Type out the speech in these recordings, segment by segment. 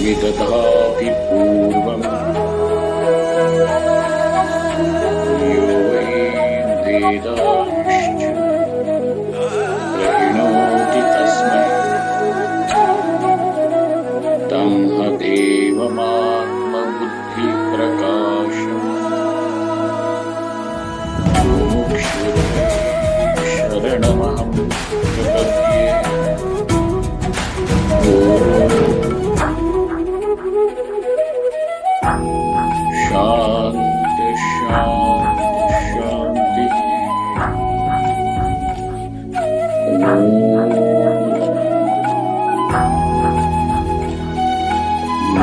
विदधाति पूर्वम् यो वै वेदांश्च प्रहिणोति तस्मै तं ह देवमात्मबुद्धिप्रकाशम् मुमुक्षुर्मे शरणमहं प्रपद्ये। शांति शांति शांति।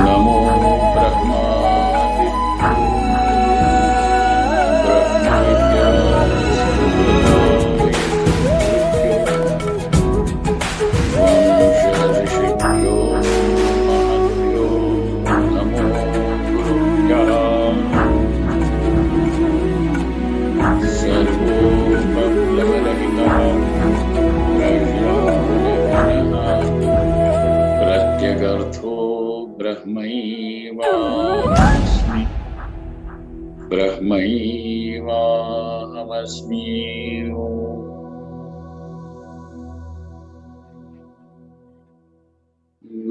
नमो ब्रह्मादिभ्यो ब्रह्म विद्या ऋषिभ्यो महद्भ्यो नमो गुरुभ्यः। सर्वोपप्लवरहितः प्रत्यगर्थो ब्रह्मैवाहमस्मि ब्रह्मैवाहमस्मि।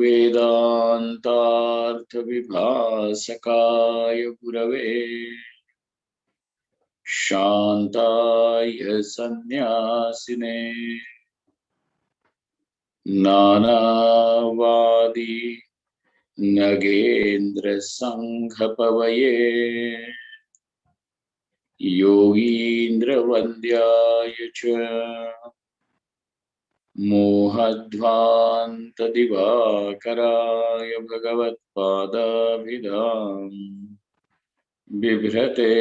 वेदान्तार्थविभासकाय गुरवे शान्ताय सन्न्यासिने नानावादी नगेन्द्रसङ्घपवये योगीन्द्रवन्द्याय च मोहध्वान्तदिवाकराय भगवत्पादाभिधाम् बिभ्रते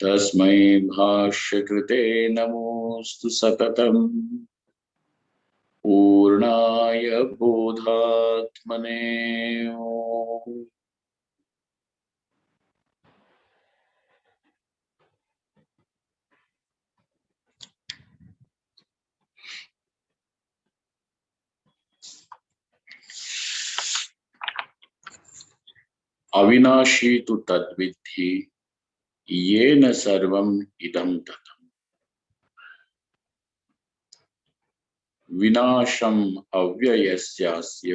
तस्मै भाष्यकृते नमोऽस्तु सततम् पूर्णाय बोधात्मने। अविनाशी तु तद्विद्धि येन सर्वम् इदं ततम्। विनाशम् अव्ययस्यास्य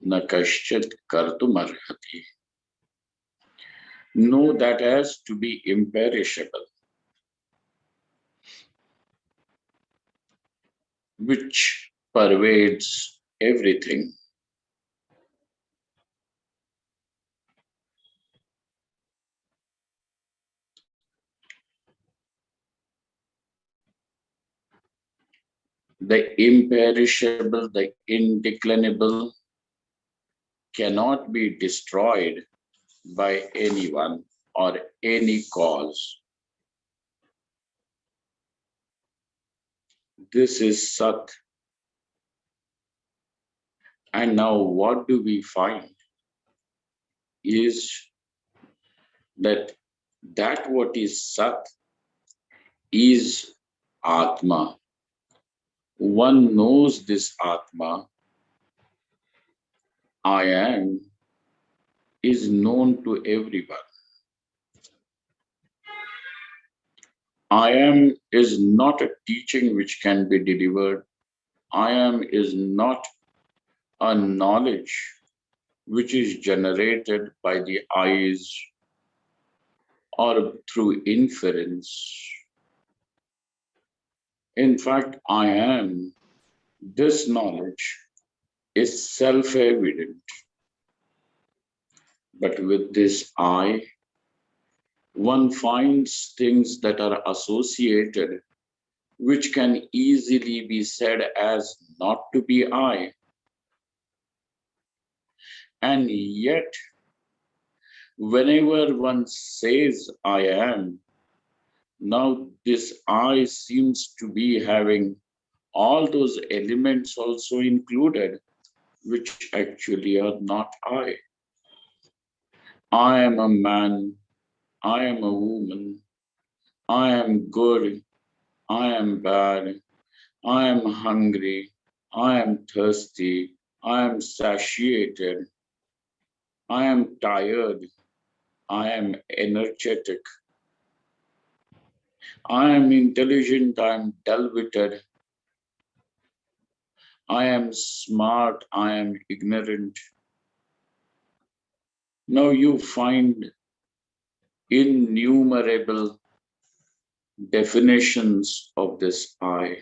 न कश्चित् कर्तुमर्हति। Know that as to be imperishable, which pervades everything. The imperishable, the indeclinable, cannot be destroyed by anyone or any cause. This is Sat. And now what do we find is that what is Sat is Atma. One knows this Atma, I am, is known to everyone. I am is not a teaching which can be delivered. I am is not a knowledge which is generated by the eyes or through inference. In fact, I am, this knowledge is self-evident. But with this I, one finds things that are associated which can easily be said as not to be I. And yet, whenever one says I am, now this I seems to be having all those elements also included, which actually are not I. I am a man, I am a woman, I am good, I am bad, I am hungry, I am thirsty, I am satiated, I am tired, I am energetic, I am intelligent, I am dull-witted, I am smart, I am ignorant. Now you find innumerable definitions of this I.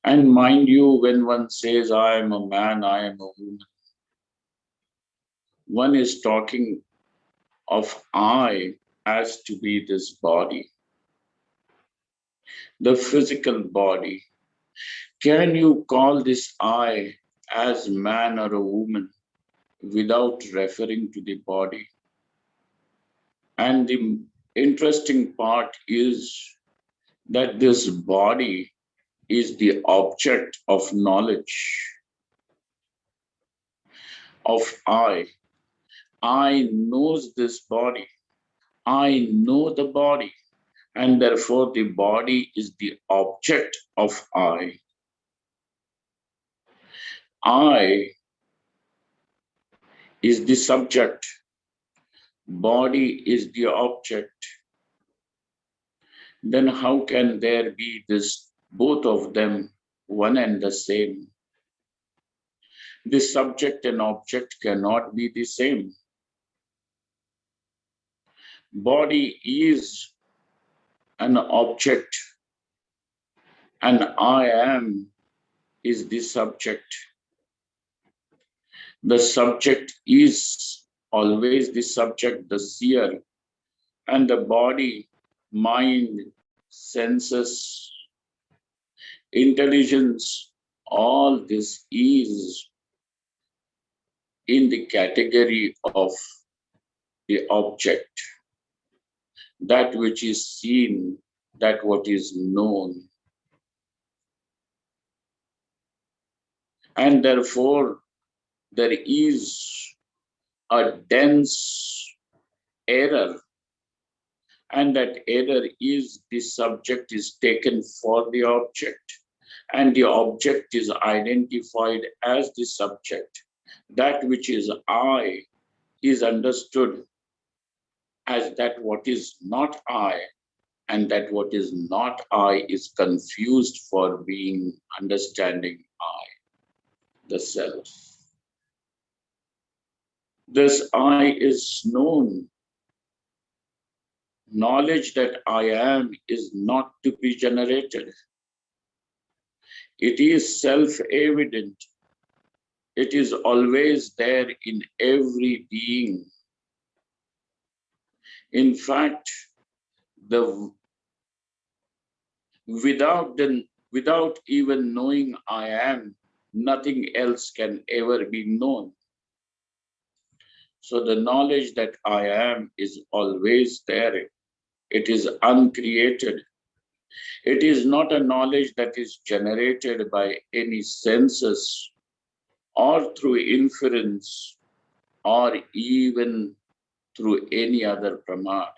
And mind you, when one says, I am a man, I am a woman, one is talking of I as to be this body, the physical body. Can you call this I as man or a woman without referring to the body? And the interesting part is that this body is the object of knowledge of I. I knows this body. I know the body, and therefore the body is the object of I. I is the subject, body is the object. Then how can there be this, both of them, one and the same? The subject and object cannot be the same. Body is an object, and I am is the subject. The subject is always the subject, the seer, and the body, mind, senses, intelligence, all this is in the category of the object, that which is seen, that what is known. And therefore, there is a dense error, and that error is the subject is taken for the object, and the object is identified as the subject. That which is I is understood as that what is not I, and that what is not I is confused for being understanding I, the self. This I is known. Knowledge that I am is not to be generated. It is self-evident. It is always there in every being. In fact, the without even knowing I am, nothing else can ever be known. So the knowledge that I am is always there. It is uncreated. It is not a knowledge that is generated by any senses or through inference or even through any other pramad.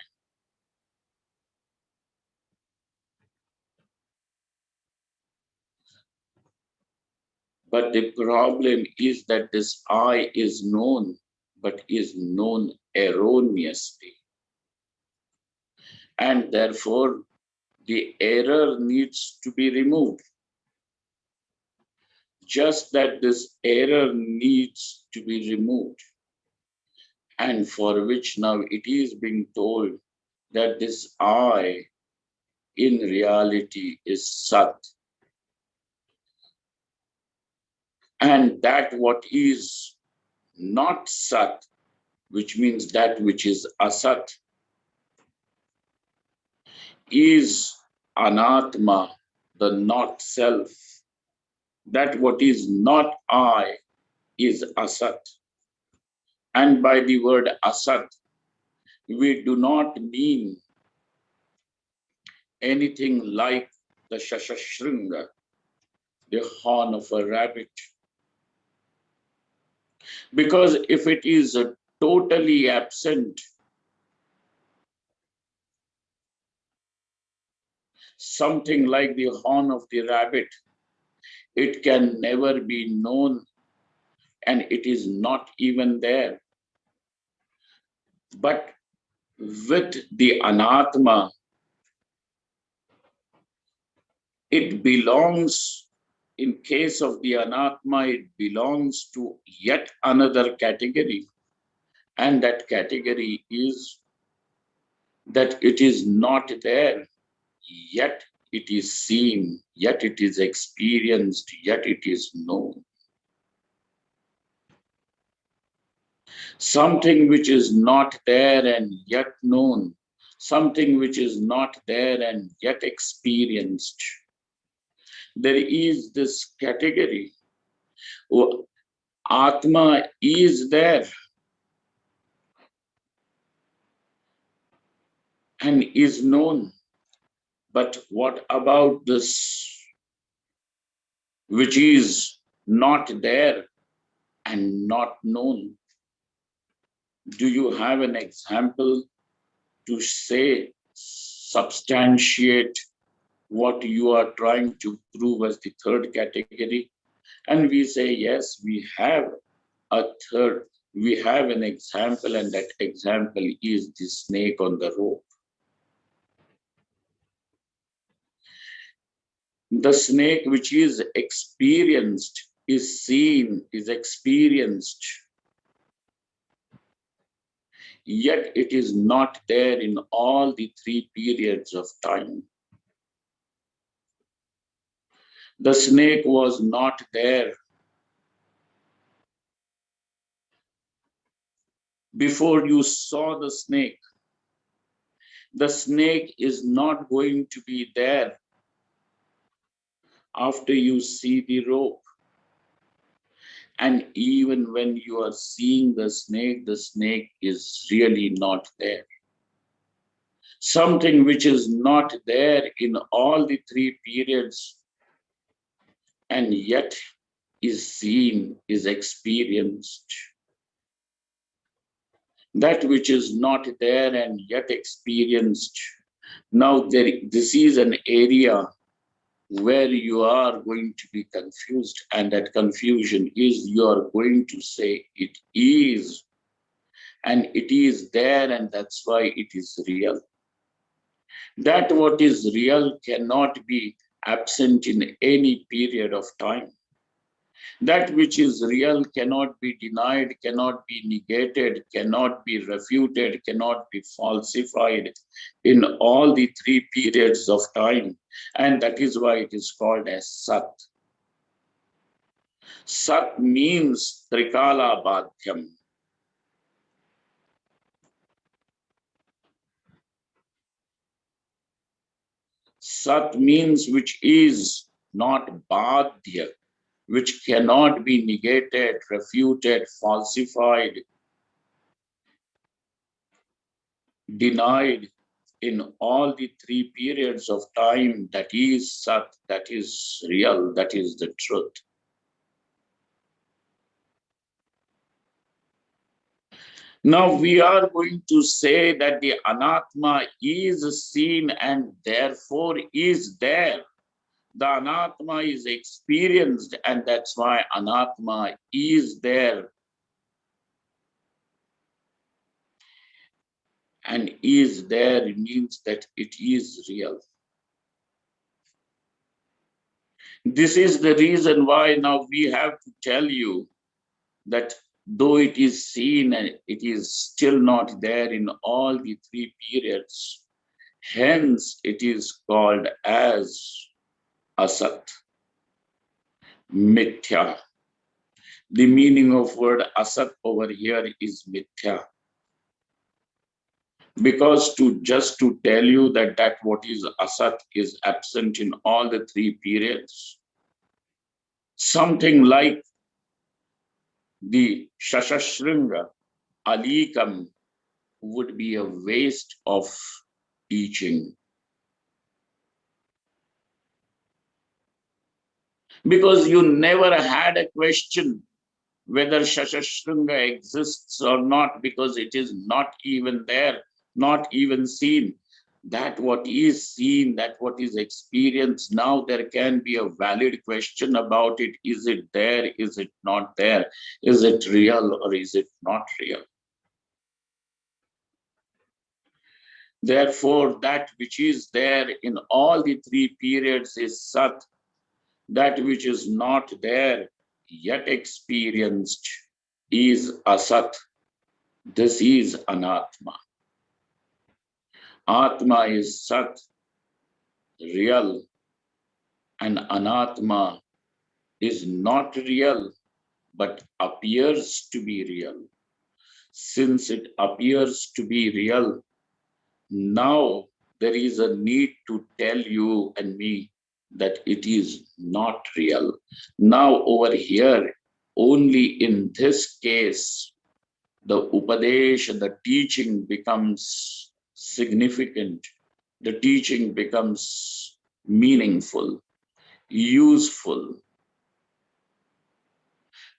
But the problem is that this I is known, but is known erroneously. And therefore, the error needs to be removed. Just that this error needs to be removed, and for which now it is being told that this I in reality is Sat, and that what is not Sat, which means that which is Asat, is Anatma, the not self. That what is not I is Asat. And by the word Asat, we do not mean anything like the Shashashringa, the horn of a rabbit. Because if it is totally absent, something like the horn of the rabbit, It can never be known, and it is not even there. But with the anatma, it belongs, in case of the anatma, it belongs to yet another category. And that category is that it is not there, yet it is seen, yet it is experienced, yet it is known. Something which is not there and yet known, something which is not there and yet experienced. There is this category. Atma is there and is known. But what about this which is not there and not known? Do you have an example to say, substantiate what you are trying to prove as the third category? And we say, yes, we have a third, we have an example, and that example is the snake on the rope. The snake which is experienced, is seen, is experienced, yet it is not there in all the three periods of time. The snake was not there before you saw the snake. The snake is not going to be there after you see the rope. And even when you are seeing the snake is really not there. Something which is not there in all the three periods and yet is seen, is experienced. That which is not there and yet experienced. Now this is an area where you are going to be confused, and that confusion is you are going to say it is, and it is there, and that's why it is real. That what is real cannot be absent in any period of time. That which is real cannot be denied, cannot be negated, cannot be refuted, cannot be falsified in all the three periods of time. And that is why it is called as Sat. Sat means Trikala Badhyam. Sat means which is not Badhya, which cannot be negated, refuted, falsified, denied in all the three periods of time. That is Sat, that is real, that is the truth. Now we are going to say that the Anatma is seen and therefore is there. The Anatma is experienced, and that's why Anatma is there. And is there means that it is real. This is the reason why now we have to tell you that though it is seen, and it is still not there in all the three periods. Hence, it is called as Asat, Mithya. The meaning of word Asat over here is Mithya. Because just to tell you that what is Asat is absent in all the three periods. Something like the Shashashringa, Alikam, would be a waste of teaching. Because you never had a question whether Shashashringa exists or not, because it is not even there, not even seen. that what is seen, that what is experienced, now there can be a valid question about it. Is it there? Is it not there? Is it real or is it not real? Therefore, that which is there in all the three periods is Sat. That which is not there, yet experienced, is Asat. This is Anatma. Atma is Sat, real, and Anatma is not real, but appears to be real. Since it appears to be real, now there is a need to tell you and me that it is not real. Now, over here, only in this case, the Upadesh, the teaching becomes significant. The teaching becomes meaningful, useful,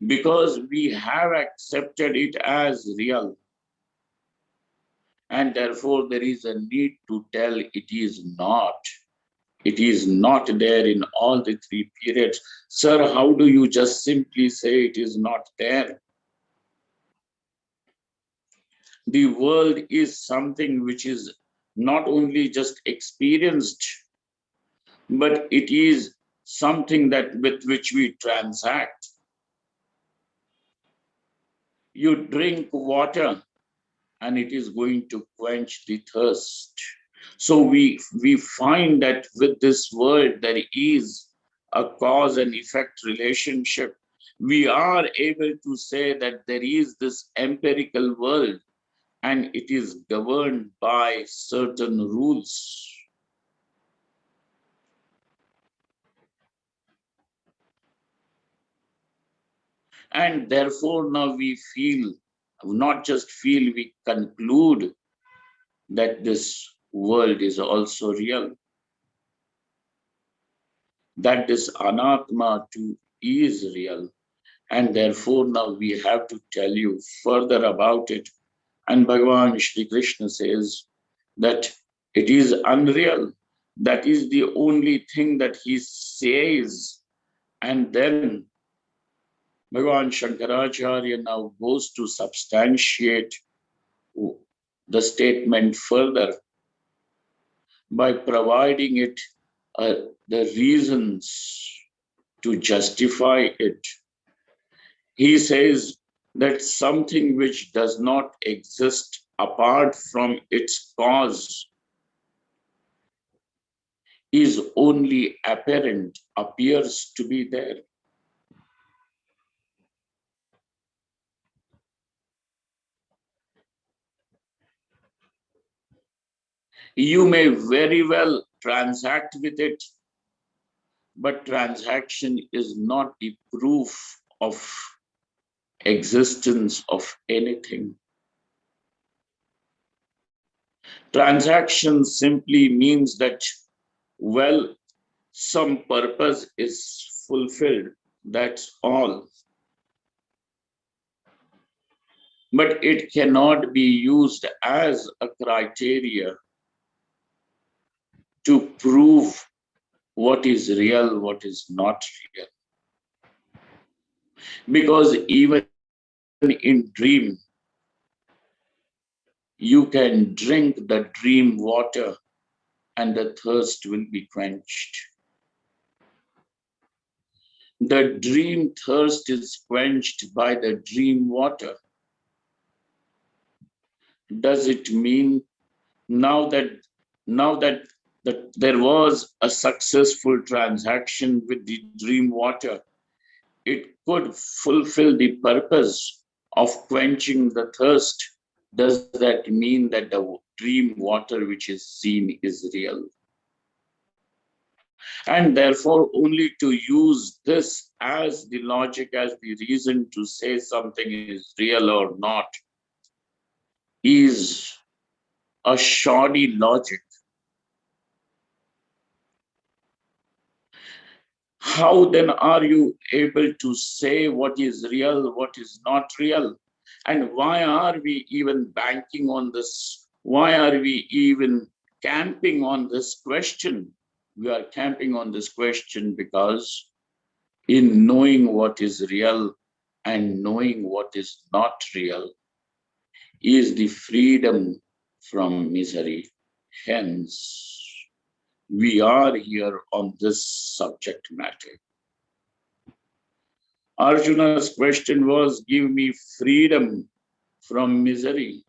because we have accepted it as real. And therefore, there is a need to tell it is not. It is not there in all the three periods. Sir, how do you just simply say it is not there? The world is something which is not only just experienced, but it is something that with which we transact. You drink water and it is going to quench the thirst. So we find that with this world there is a cause and effect relationship. We are able to say that there is this empirical world and it is governed by certain rules. And therefore now we feel, not just feel, we conclude that this world is also real, that this anatma too is real. And therefore now we have to tell you further about it. And Bhagavan Shri Krishna says that it is unreal. That is the only thing that he says. And then Bhagavan Shankaracharya now goes to substantiate the statement further by providing it the reasons to justify it. He says that something which does not exist apart from its cause is only apparent, appears to be there. You may very well transact with it, but transaction is not the proof of existence of anything. Transaction simply means that, well, some purpose is fulfilled, that's all. But it cannot be used as a criteria to prove what is real, what is not real. Because even in dream, you can drink the dream water and the thirst will be quenched. The dream thirst is quenched by the dream water. Does it mean now that there was a successful transaction with the dream water, it could fulfill the purpose of quenching the thirst? Does that mean that the dream water which is seen is real? And therefore, only to use this as the logic, as the reason to say something is real or not, is a shoddy logic. How then are you able to say what is real, what is not real? And why are we even banking on this? Why are we even camping on this question. We are camping on this question because in knowing what is real and knowing what is not real is the freedom from misery. Hence, we are here on this subject matter. Arjuna's question was, give me freedom from misery.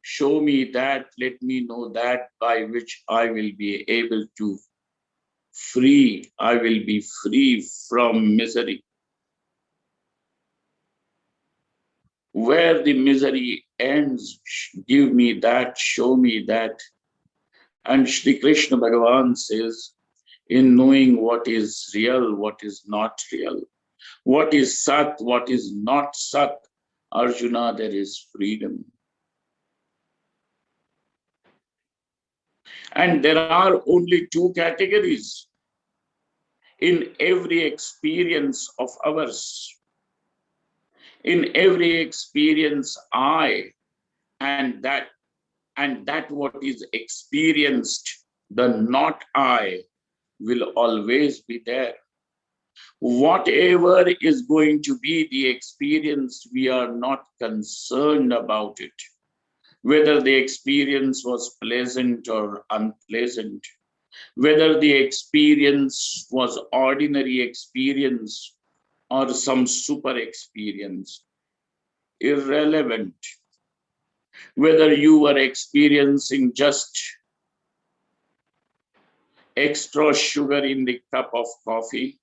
Show me that, let me know that by which I will be able to I will be free from misery. Where the misery ends, give me that, show me that. And Shri Krishna Bhagavan says, in knowing what is real, what is not real, what is Sat, what is not Sat, Arjuna, there is freedom. And there are only two categories in every experience of ours. In every experience, I and that what is experienced, the not I, will always be there. Whatever is going to be the experience, we are not concerned about it. Whether the experience was pleasant or unpleasant, whether the experience was ordinary experience or some super experience, irrelevant. Whether you were experiencing just extra sugar in the cup of coffee,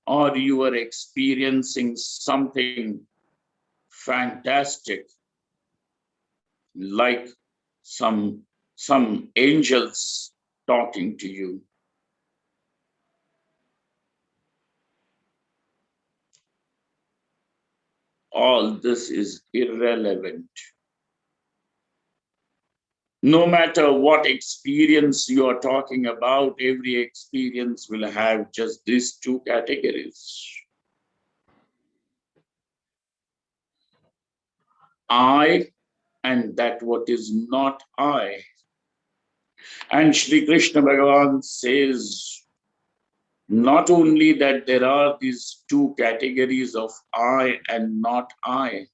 or you were experiencing something fantastic, like some angels talking to you. All this is irrelevant. No matter what experience you are talking about, every experience will have just these two categories. I and that what is not I. And Shri Krishna Bhagavan says, not only that there are these two categories of I and not I,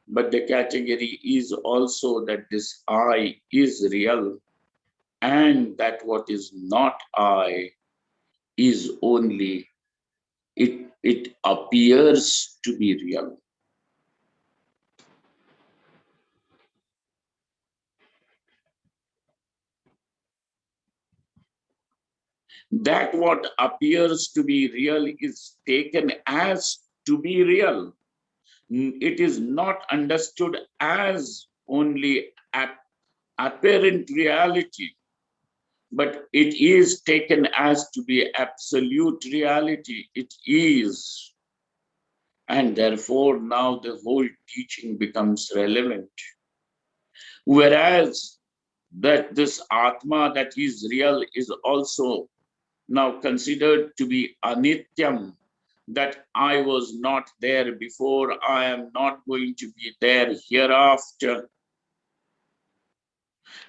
but the category is also that this I is real and that what is not I is only, it appears to be real. That what appears to be real is taken as to be real. It is not understood as only apparent reality, but it is taken as to be absolute reality. It is. And therefore, now the whole teaching becomes relevant. Whereas that this Atma that is real is also now considered to be anityam, that I was not there before, I am not going to be there hereafter.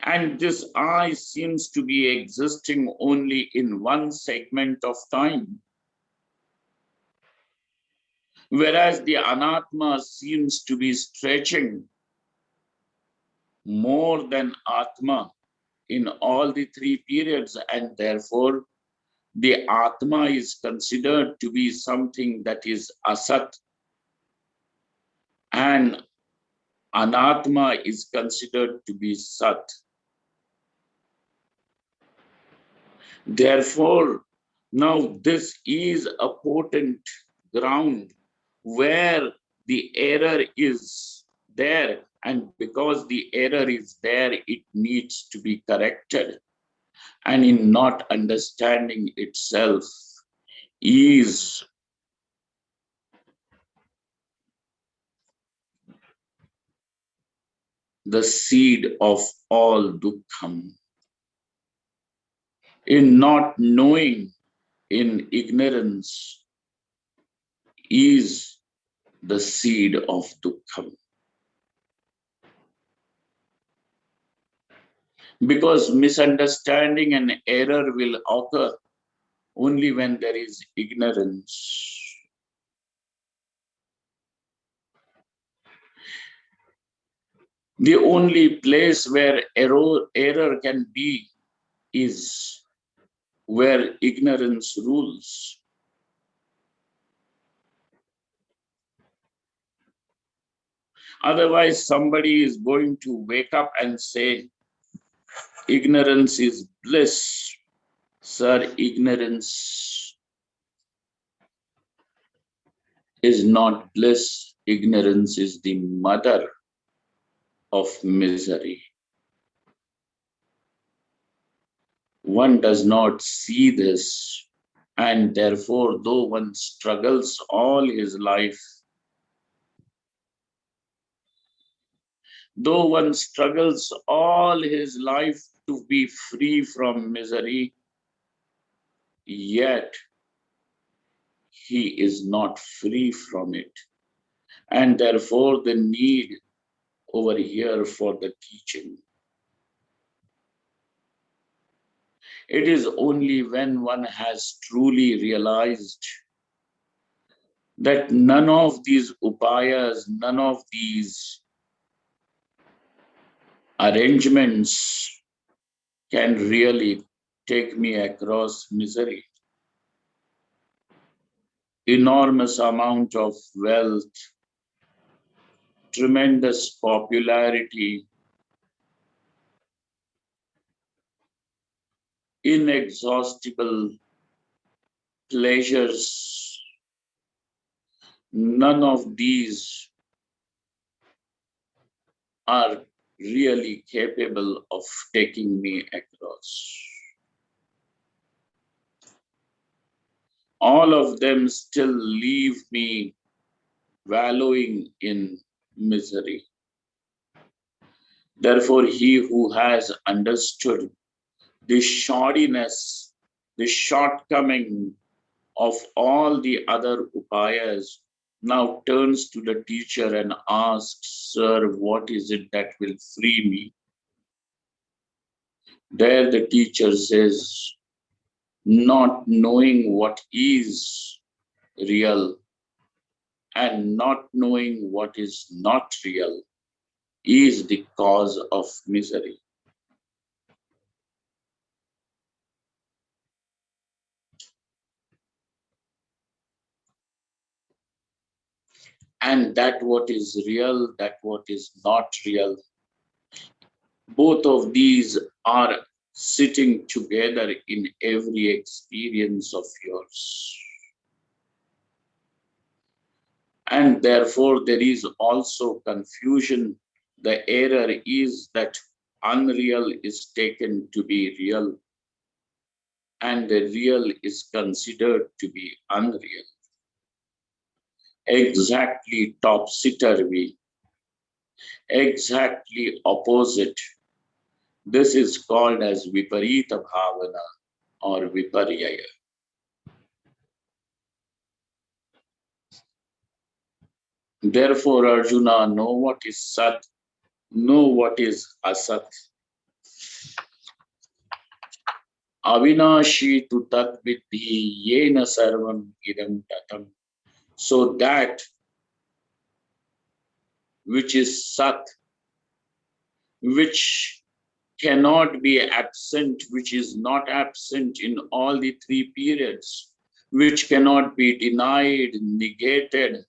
And this I seems to be existing only in one segment of time. Whereas the anatma seems to be stretching more than atma in all the three periods, and therefore the atma is considered to be something that is asat, and anatma is considered to be sat. Therefore, now this is a potent ground where the error is there, and because the error is there, it needs to be corrected. And in not understanding itself is the seed of all dukkham. In not knowing, in ignorance, is the seed of dukkham. Because misunderstanding and error will occur only when there is ignorance. The only place where error can be is where ignorance rules. Otherwise, somebody is going to wake up and say, ignorance is bliss. Sir, ignorance is not bliss. Ignorance is the mother of misery. One does not see this, and therefore, though one struggles all his life, though one struggles all his life to be free from misery, yet he is not free from it. And therefore, the need over here for the teaching. It is only when one has truly realized that none of these upayas, none of these arrangements can really take me across misery. Enormous amount of wealth, tremendous popularity, inexhaustible pleasures, none of these are really capable of taking me across. All of them still leave me wallowing in misery. Therefore, he who has understood the shoddiness, the shortcoming of all the other upayas now turns to the teacher and asks, Sir, what is it that will free me? There the teacher says, not knowing what is real and not knowing what is not real is the cause of misery. And that what is real, that what is not real, both of these are sitting together in every experience of yours. And therefore, there is also confusion. The error is that unreal is taken to be real, and the real is considered to be unreal. Exactly topsy-turvy, exactly opposite. This is called as viparita bhavana or viparyaya. Therefore, Arjuna, know what is sat, know what is asat. Avinashi tu tat viddhi yena sarvam idam tatam. So that which is sat, which cannot be absent, which is not absent in all the three periods, which cannot be denied, negated,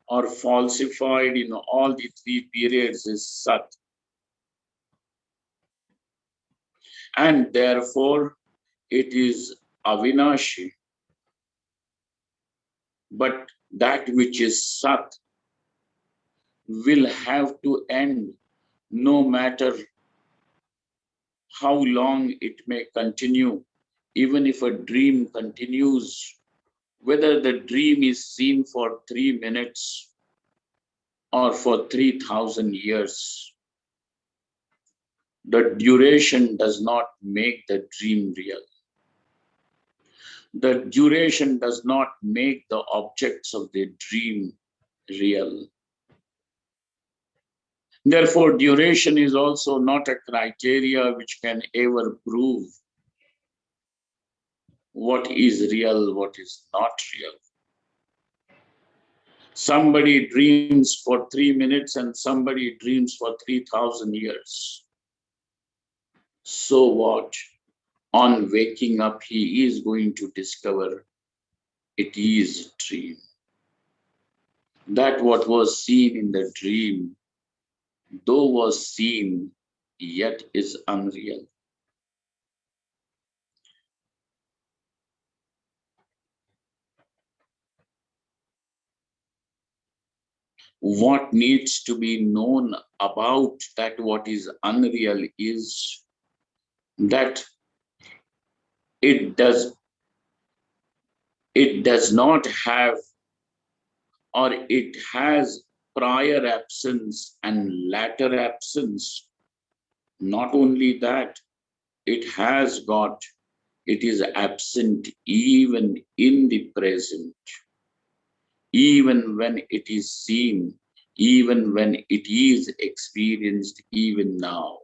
or falsified in all the three periods is Sat. And therefore, it is Avinashi. But that which is Sat will have to end no matter how long it may continue. Even if a dream continues, whether the dream is seen for 3 minutes or for 3,000 years, the duration does not make the dream real. The duration does not make the objects of the dream real. Therefore, duration is also not a criteria which can ever prove what is real, what is not real. Somebody dreams for 3 minutes and somebody dreams for 3,000 years. So what? On waking up, he is going to discover it is a dream. That what was seen in the dream, though was seen, yet is unreal. What needs to be known about that what is unreal is that it does not have, or it has prior absence and latter absence. Not only that, it has got, it is absent even in the present, even when it is seen, even when it is experienced, even now.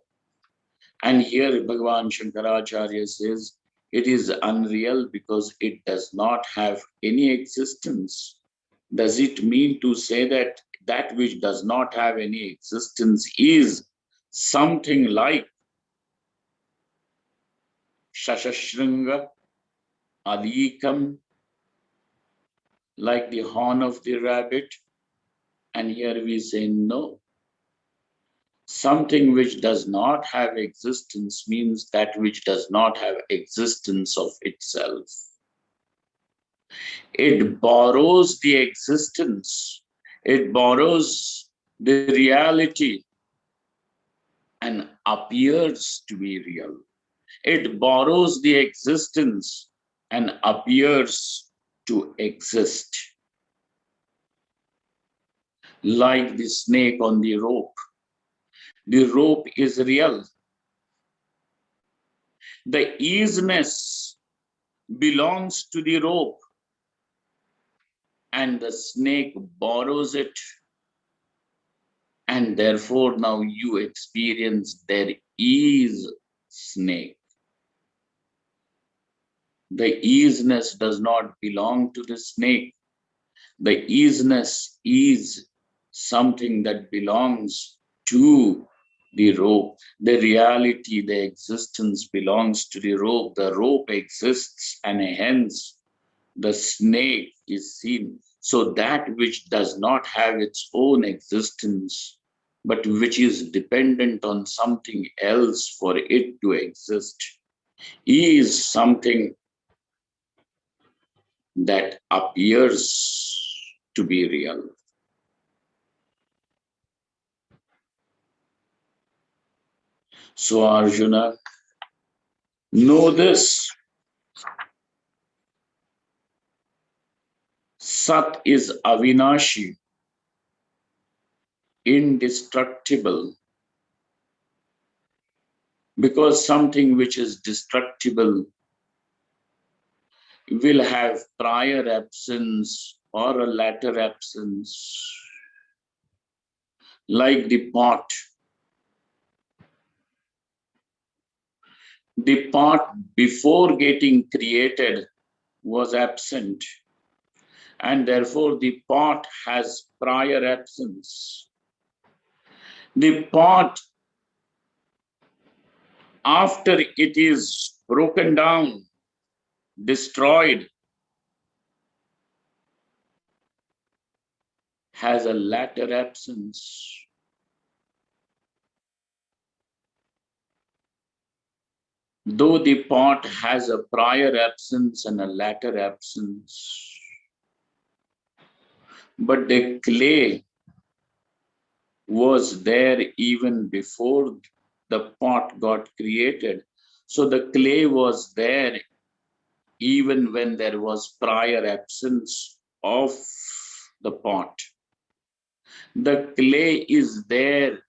And here Bhagavan Shankaracharya says it is unreal because it does not have any existence. Does it mean to say that that which does not have any existence is something like Shashashringa, Alikam, like the horn of the rabbit? And here we say no. Something which does not have existence means that which does not have existence of itself. It borrows the existence, it borrows the reality and appears to be real. It borrows the existence and appears to exist. Like the snake on the rope. The rope is real. The easiness belongs to the rope, and the snake borrows it. And therefore now you experience there is snake. The easiness does not belong to the snake. The easiness is something that belongs to the rope. The reality, the existence belongs to the rope. The rope exists and hence the snake is seen. So that which does not have its own existence, but which is dependent on something else for it to exist, is something that appears to be real. So Arjuna, know this. Sat is Avinashi, indestructible, because something which is destructible will have prior absence or a latter absence. Like the pot. The pot before getting created was absent, and therefore the pot has prior absence. The pot, after it is broken down, destroyed, has a latter absence. Though the pot has a prior absence and a latter absence, but the clay was there even before the pot got created. So the clay was there even when there was prior absence of the pot. The clay is there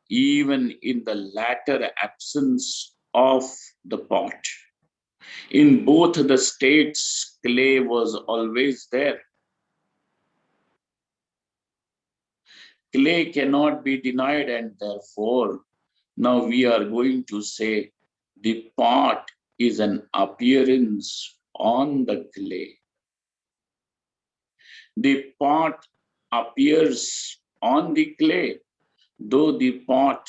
even in the latter absence of the pot. In both the states, clay was always there. Clay cannot be denied, and therefore now we are going to say the pot is an appearance on the clay. The pot appears on the clay, though the pot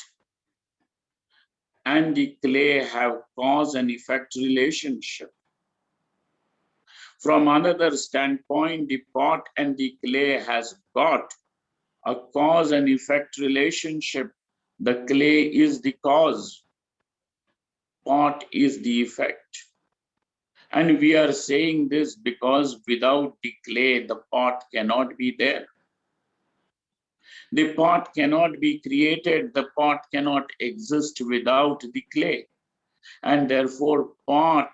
and the clay have cause and effect relationship. From another standpoint, the pot and the clay has got a cause and effect relationship. The clay is the cause, pot is the effect. And we are saying this because without the clay, the pot cannot be there. The pot cannot be created, the pot cannot exist without the clay. And therefore, pot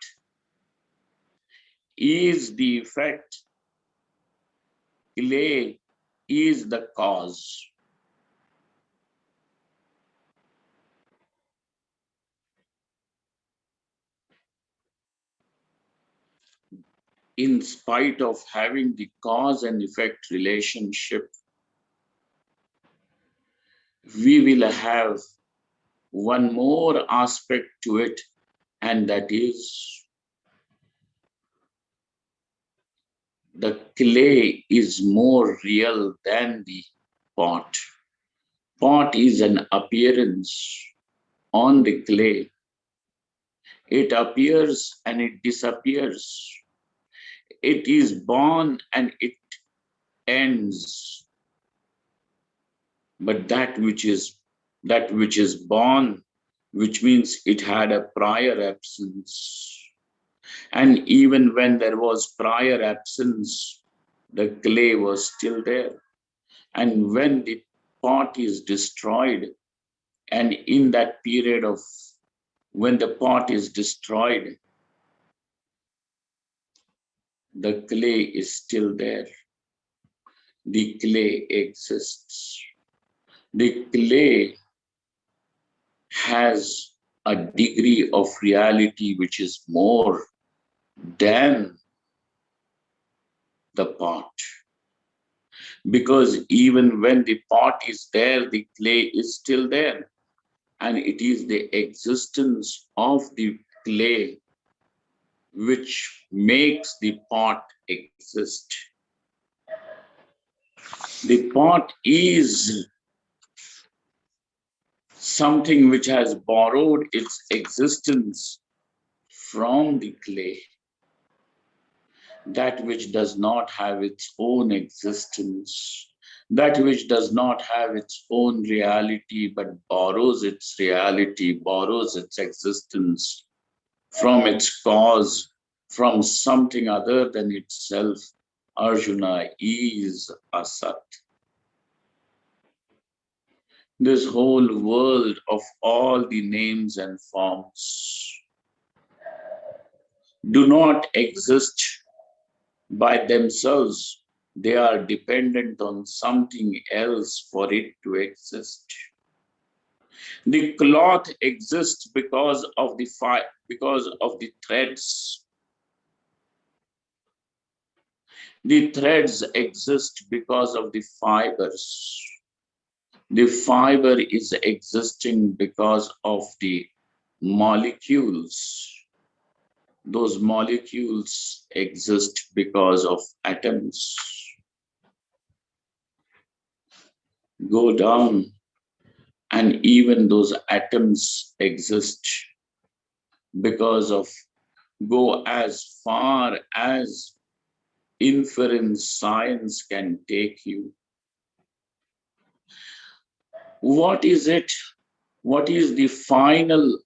is the effect, clay is the cause. In spite of having the cause and effect relationship, we will have one more aspect to it, and that is the clay is more real than the pot. Pot is an appearance on the clay. It appears and it disappears. It is born and it ends. But that which is born, which means it had a prior absence. And even when there was prior absence, the clay was still there. And when the pot is destroyed, and in that period of when the pot is destroyed, the clay is still there. The clay exists. The clay has a degree of reality which is more than the pot. Because even when the pot is there, the clay is still there. And it is the existence of the clay which makes the pot exist. The pot is something which has borrowed its existence from the clay. That which does not have its own existence, that which does not have its own reality, but borrows its reality, borrows its existence from its cause, from something other than itself. Arjuna is Asat. This whole world of all the names and forms do not exist by themselves. They are dependent on something else for it to exist. The cloth exists because of the threads. The threads exist because of the fibers. The fiber is existing because of the molecules. Those molecules exist because of atoms. Go down, and even those atoms exist because of, go as far as inference science can take you. What is it? What is the final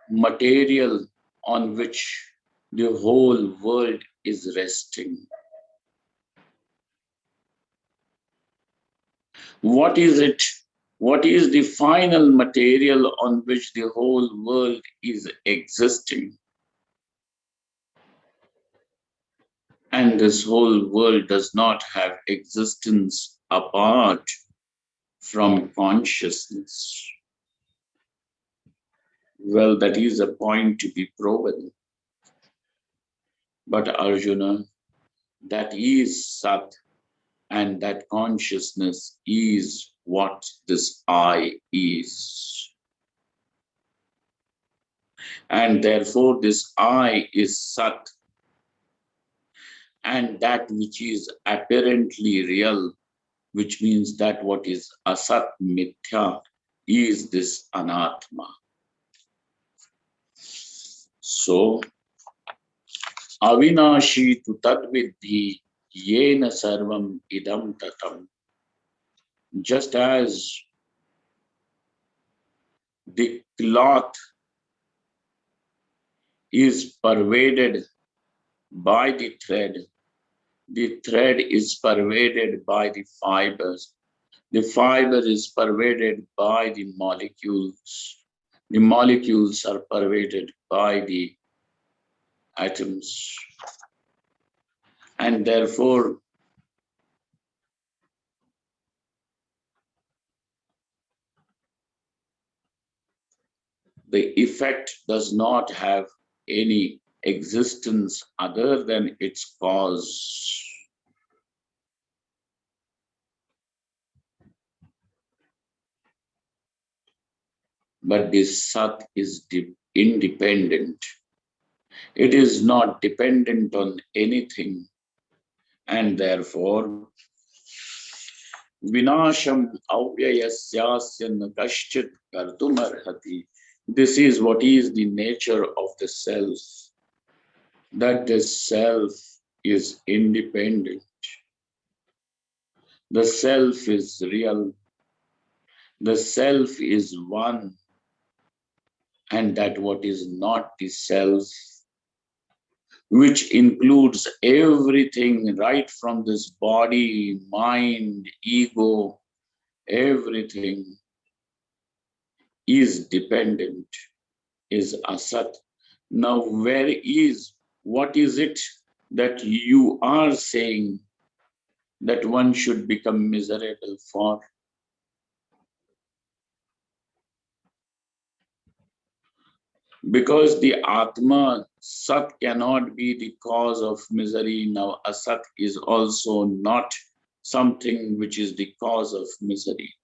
material on which the whole world is resting? What is it? What is the final material on which the whole world is existing? And this whole world does not have existence apart from consciousness. Well, that is a point to be proven. But Arjuna, that is Sat, and that consciousness is what this I is. And therefore this I is Sat, and that which is apparently real, which means that what is Asat Mithya, is this Anatma. So, Avinashi tu tadvidhi yena sarvam idam tatam. Just as the cloth is pervaded by the thread is pervaded by the fiber is pervaded by the molecules are pervaded by the atoms, and therefore the effect does not have any existence other than its cause. But this Sat is independent. It is not dependent on anything, and therefore Vinasham avyayasya na kaschit kartumarhati. This is what is the nature of the self, that the self is independent. The self is real. The self is one, and that what is not the self, which includes everything right from this body, mind, ego, everything is dependent, is Asat. Now, what is it that you are saying that one should become miserable for? Because the Atma, Sat cannot be the cause of misery. Now, Asat is also not something which is the cause of misery.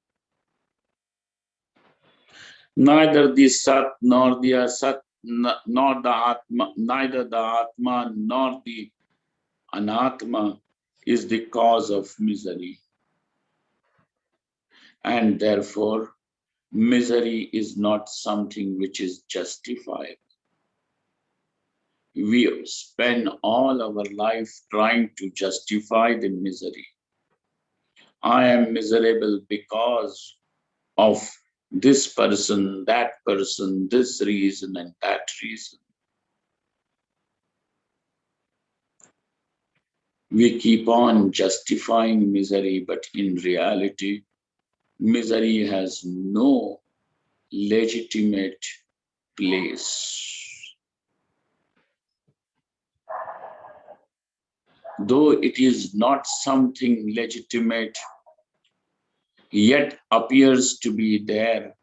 Neither the Sat nor the Asat, nor the Atma, neither the Atma nor the Anatma is the cause of misery. And therefore, misery is not something which is justified. We spend all our life trying to justify the misery. I am miserable because of this person, this reason, and that reason. We keep on justifying misery, but in reality, misery has no legitimate place. Though it is not something legitimate, yet appears to be there,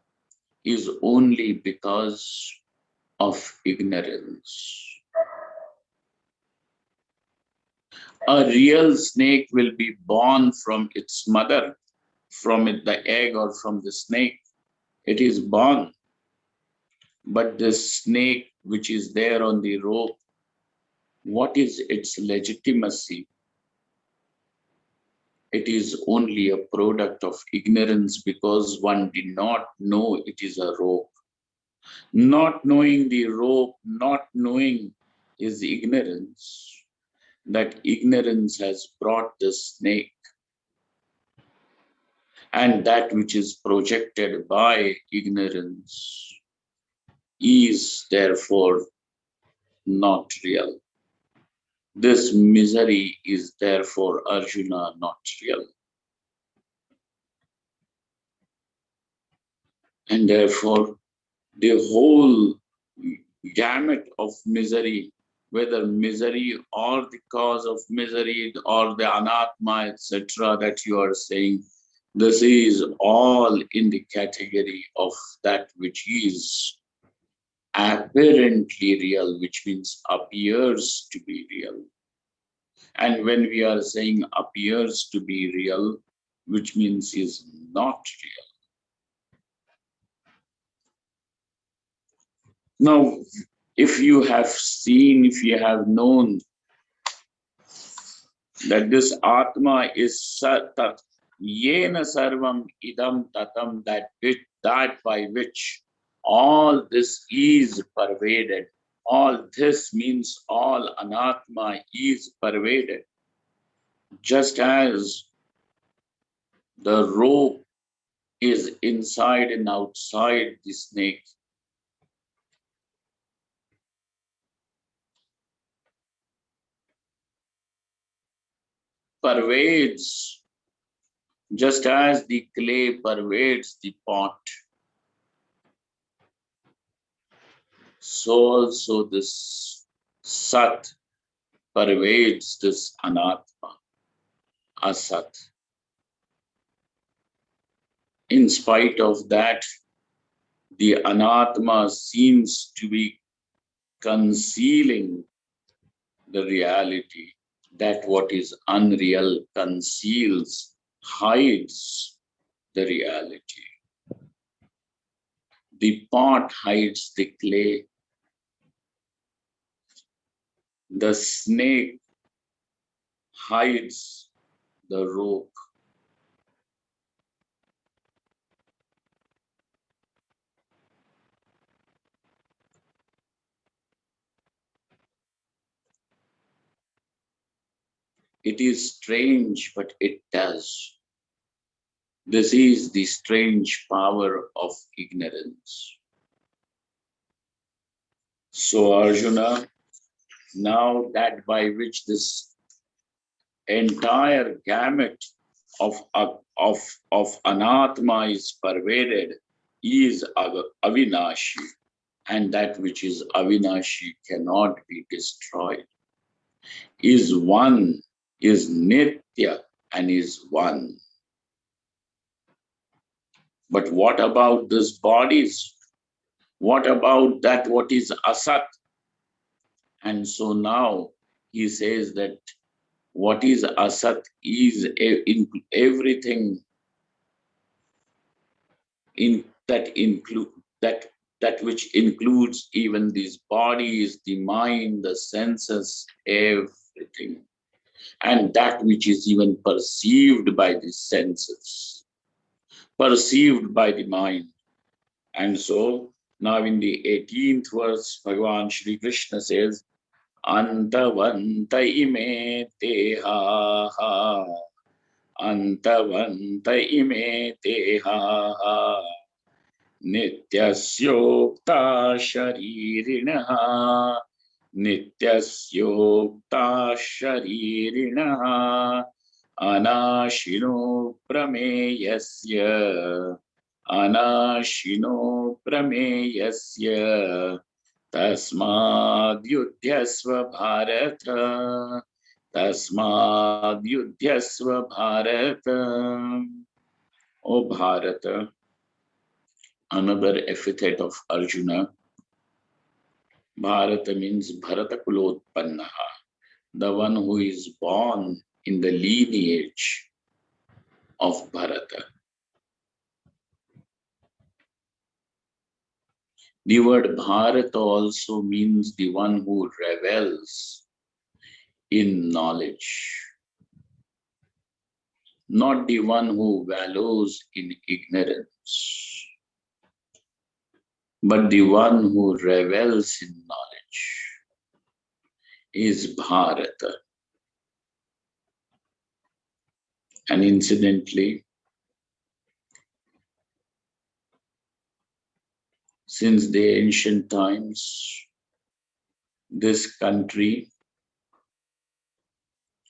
is only because of ignorance. A real snake will be born from its mother, from the egg or from the snake. It is born. But the snake which is there on the rope, what is its legitimacy? It is only a product of ignorance because one did not know it is a rope. Not knowing the rope, not knowing is ignorance. That ignorance has brought the snake. And that which is projected by ignorance is therefore not real. This misery is therefore, Arjuna, not real. And therefore, the whole gamut of misery, whether misery or the cause of misery or the anatma, etc., that you are saying, this is all in the category of that which is apparently real, which means appears to be real. And when we are saying appears to be real, which means is not real. Now, if you have seen, if you have known that this Atma is Sat, Yena Sarvam Idam Tatam, that by which all this is pervaded. All this means all Anatma is pervaded. Just as the rope is inside and outside the snake, pervades, just as the clay pervades the pot, so also this Sat pervades this Anatma, Asat. In spite of that, the Anatma seems to be concealing the reality. That what is unreal conceals, hides the reality. The pot hides the clay. The snake hides the rope. It is strange, but it does. This is the strange power of ignorance. So, Arjuna, now that by which this entire gamut of Anatma is pervaded is Avinashi, and that which is Avinashi cannot be destroyed. Is one, is Nitya, and is one. But what about these bodies? What about that what is Asat? And so now he says that what is Asat is in everything in that include that which includes even these bodies, the mind, the senses, everything, and that which is even perceived by the senses, perceived by the mind. And so now in the 18th verse, Bhagavan Shri Krishna says, Antavanta ime teha, Antavanta ime teha, Nityasyokta sharirinaha, Nityasyokta sharirinaha, Anashino prameyasya, Anashino prameyasya, Tasmadyudhyasva Bharata, Tasmadyudhyasva Bharata. O Bharata, another epithet of Arjuna. Bharata means Bharata Kulotpannaha, the one who is born in the lineage of Bharata. The word Bharata also means the one who revels in knowledge, not the one who wallows in ignorance, but the one who revels in knowledge is Bharata. And incidentally, since the ancient times, this country,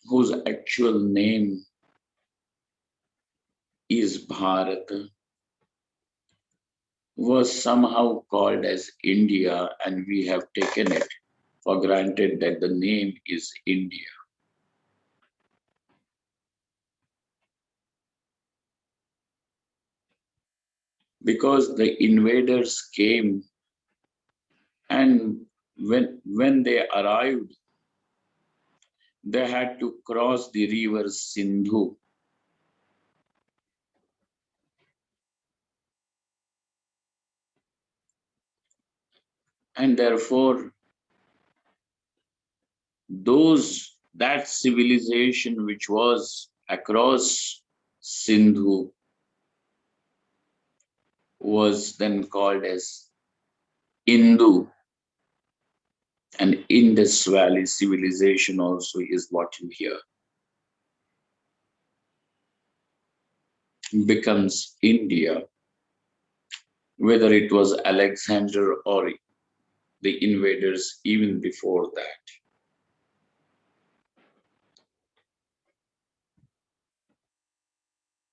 whose actual name is Bharata, was somehow called as India, and we have taken it for granted that the name is India. Because the invaders came, and when they arrived, they had to cross the river Sindhu. And therefore, that civilization which was across Sindhu was then called as Indu, and Indus Valley civilization also is what you hear. Becomes India, whether it was Alexander or the invaders even before that.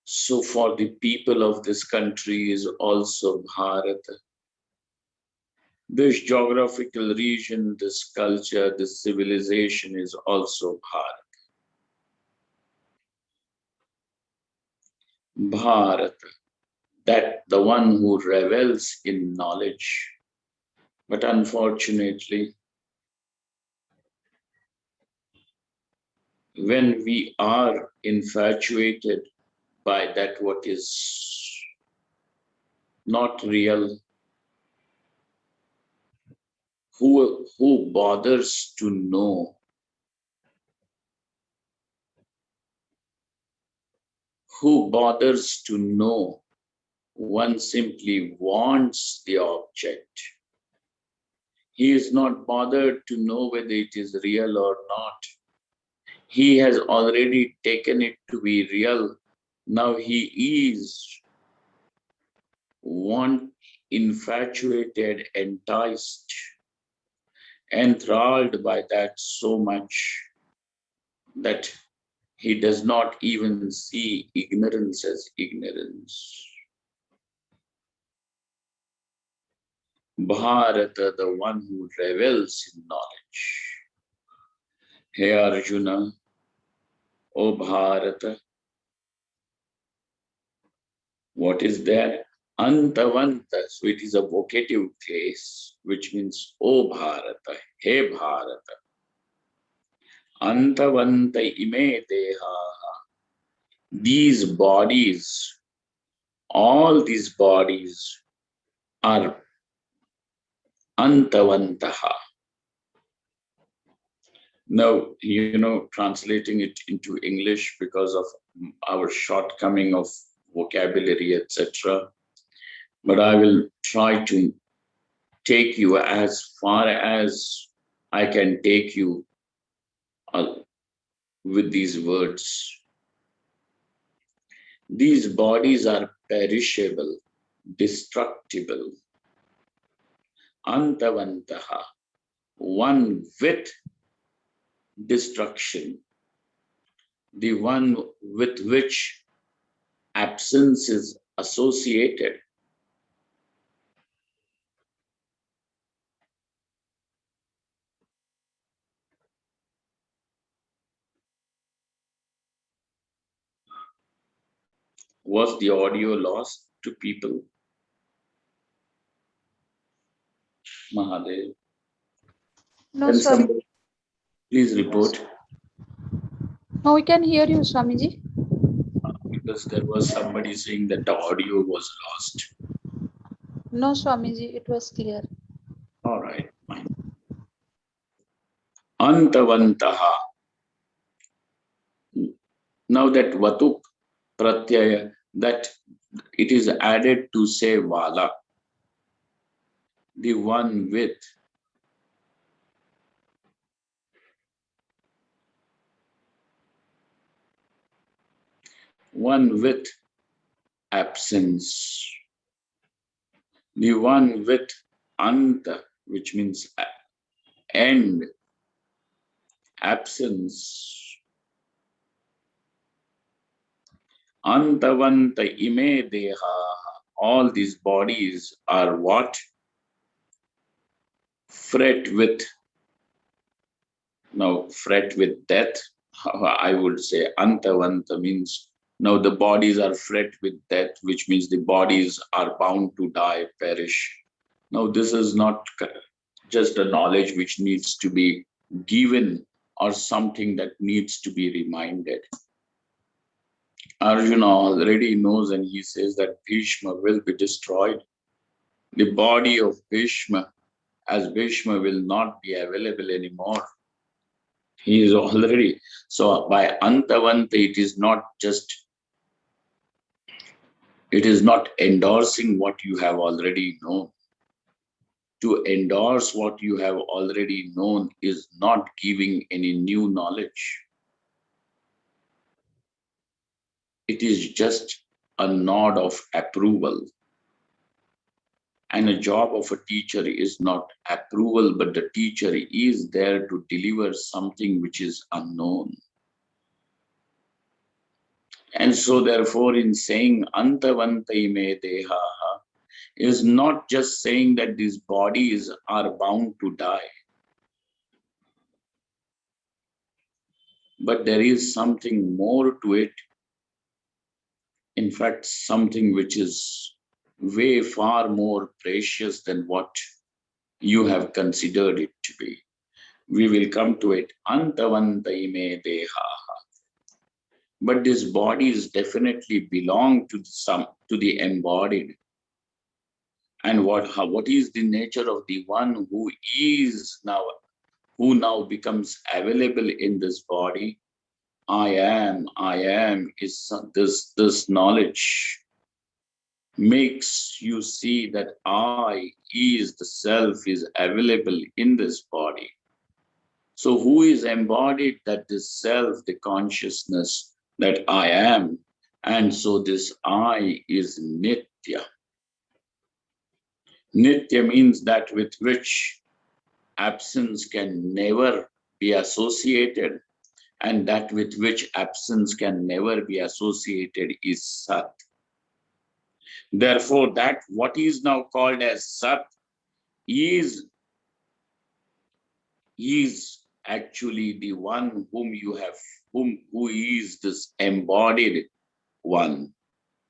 So for the people of this country is also Bharat. This geographical region, this culture, this civilization is also Bharat. Bharat, that the one who revels in knowledge. But unfortunately, when we are infatuated by that what is not real, who bothers to know, who bothers to know, one simply wants the object. He is not bothered to know whether it is real or not. He has already taken it to be real. Now he is infatuated, enticed, enthralled by that so much that he does not even see ignorance as ignorance. Bharata, the one who revels in knowledge. Hey Arjuna, O Bharata, what is there? Antavanta, so it is a vocative case, which means O Bharata, Hey Bharata. Antavanta ime deha. These bodies, all these bodies are antavantaha. Now, translating it into English because of our shortcoming of vocabulary, etc. But I will try to take you as far as I can take you with these words. These bodies are perishable, destructible, antavantaha, one with destruction, the one with which absence is associated. Was the audio lost to people? Mahadev? No, Can Swami. somebody please report? No, we can hear you, Swamiji. Because there was somebody saying that the audio was lost. No, Swamiji, it was clear. All right, fine. Antavantaha. Now that vatuk pratyaya, that it is added to say vala, the one with. One with absence, the one with anta, which means end, absence. Antavanta ime deha, all these bodies are what? Fret with, now fret with death, I would say antavanta means now the bodies are fret with death, which means the bodies are bound to die, perish. Now this is not just a knowledge which needs to be given or something that needs to be reminded. Arjuna already knows and he says that Bhishma will be destroyed. The body of Bhishma as Bhishma will not be available anymore. He is already, so by Antavanta, it is not endorsing what you have already known. To endorse what you have already known is not giving any new knowledge. It is just a nod of approval. And a job of a teacher is not approval, but the teacher is there to deliver something which is unknown. And so therefore in saying Antavantai me dehaha is not just saying that these bodies are bound to die, but there is something more to it. In fact, something which is way far more precious than what you have considered it to be. We will come to it. Antavantai me dehaha. But these bodies definitely belong to the embodied. And what is the nature of the one who now becomes available in this body? I am is this knowledge makes you see that I is the self is available in this body. So who is embodied? That this self, the consciousness that I am. And so this I is Nitya. Nitya means that with which absence can never be associated, and that with which absence can never be associated is Sat. Therefore, that what is now called as Sat is actually the one who is this embodied one.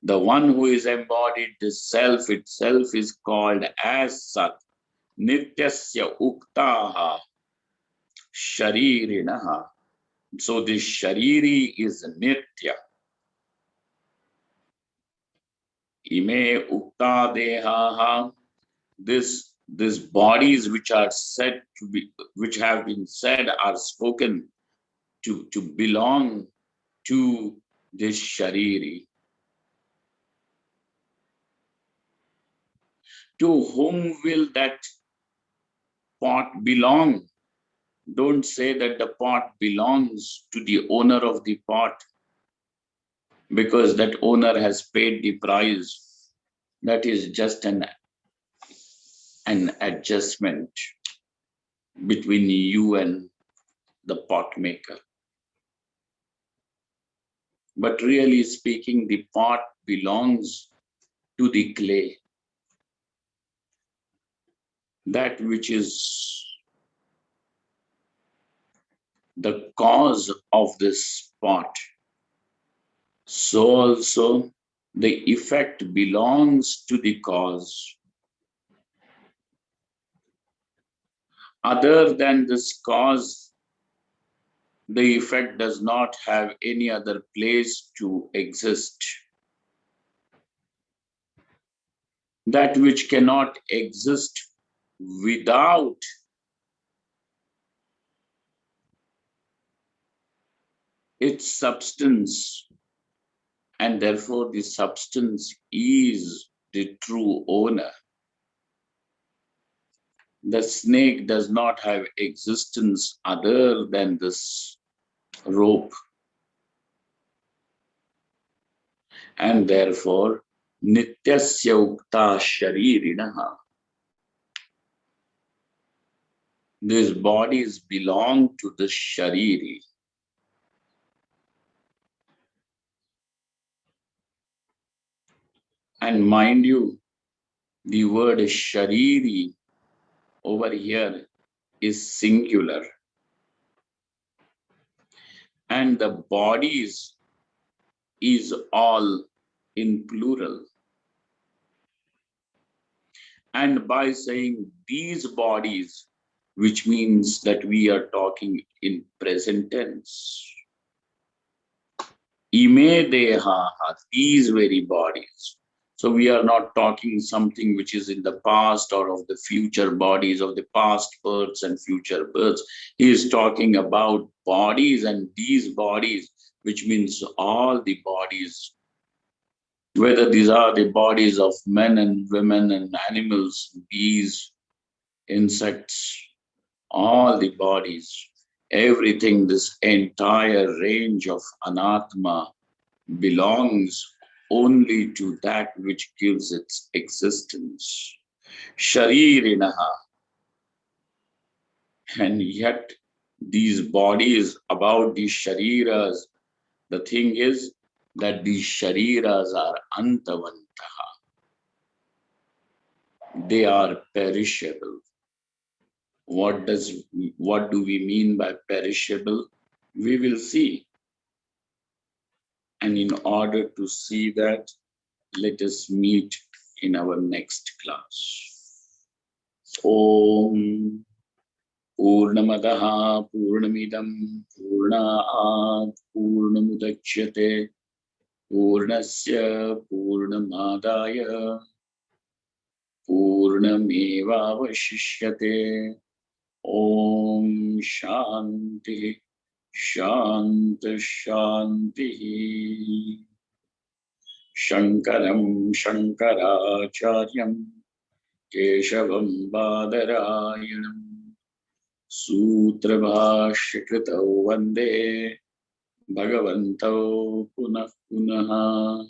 The one who is embodied, the self itself is called as Sat. Nityasya uktaha sharirinaha. So this shariri is Nitya. Ime ukta dehaha. These bodies which are said to be, which have been said, are spoken to belong to this shariri. To whom will that pot belong? Don't say that the pot belongs to the owner of the pot, because that owner has paid the price. That is just an adjustment between you and the pot maker. But really speaking, the pot belongs to the clay. That which is the cause of this pot. So also the effect belongs to the cause. Other than this cause, the effect does not have any other place to exist. That which cannot exist without its substance, and therefore the substance is the true owner. The snake does not have existence other than this rope, and therefore nityasya ukta sharirinaha. These bodies belong to the shariri. And mind you, the word shariri over here is singular, and the bodies is all in plural. And by saying these bodies, which means that we are talking in present tense. Ime dehaha, these very bodies. So we are not talking something which is in the past or of the future bodies, of the past births and future births. He is talking about bodies, and these bodies, which means all the bodies, whether these are the bodies of men and women and animals, bees, insects, all the bodies, everything, this entire range of anatma belongs only to that which gives its existence. Sharirinaha. And yet, these bodies, about these shariras, the thing is that these shariras are antavantaha. They are perishable. What do we mean by perishable? We will see. And in order to see that, let us meet in our next class. Om Purnamadaha Purnamidam Purnaat Purnamudachyate Purnasya Purnamadaya Purnamevavashishyate. Om Shanti Shanti Shanti. Shankaram Shankaracharyam Keshavam Badarayanam Sutrabhashyakrito Vande Bhagavantau Punah Punaha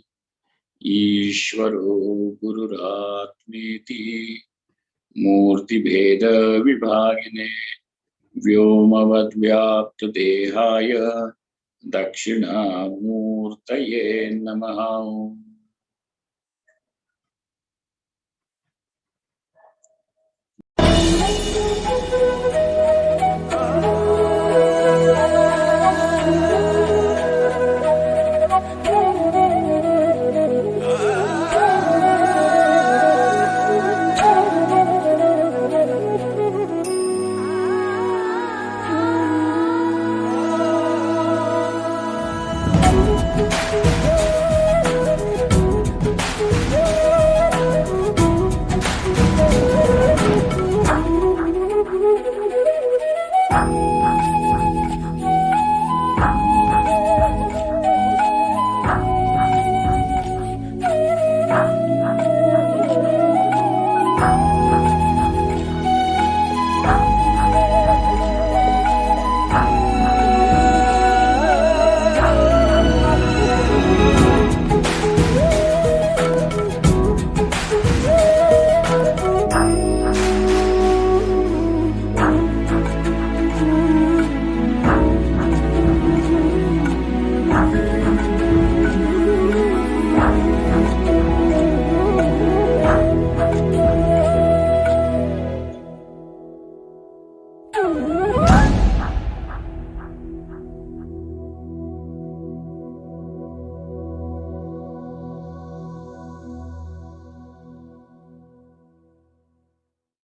Ishvaro Gururatmeti Murti Bheda Vibhagine Vyomavad Vyapta Dehaya Dakshina Murtaye Namaha.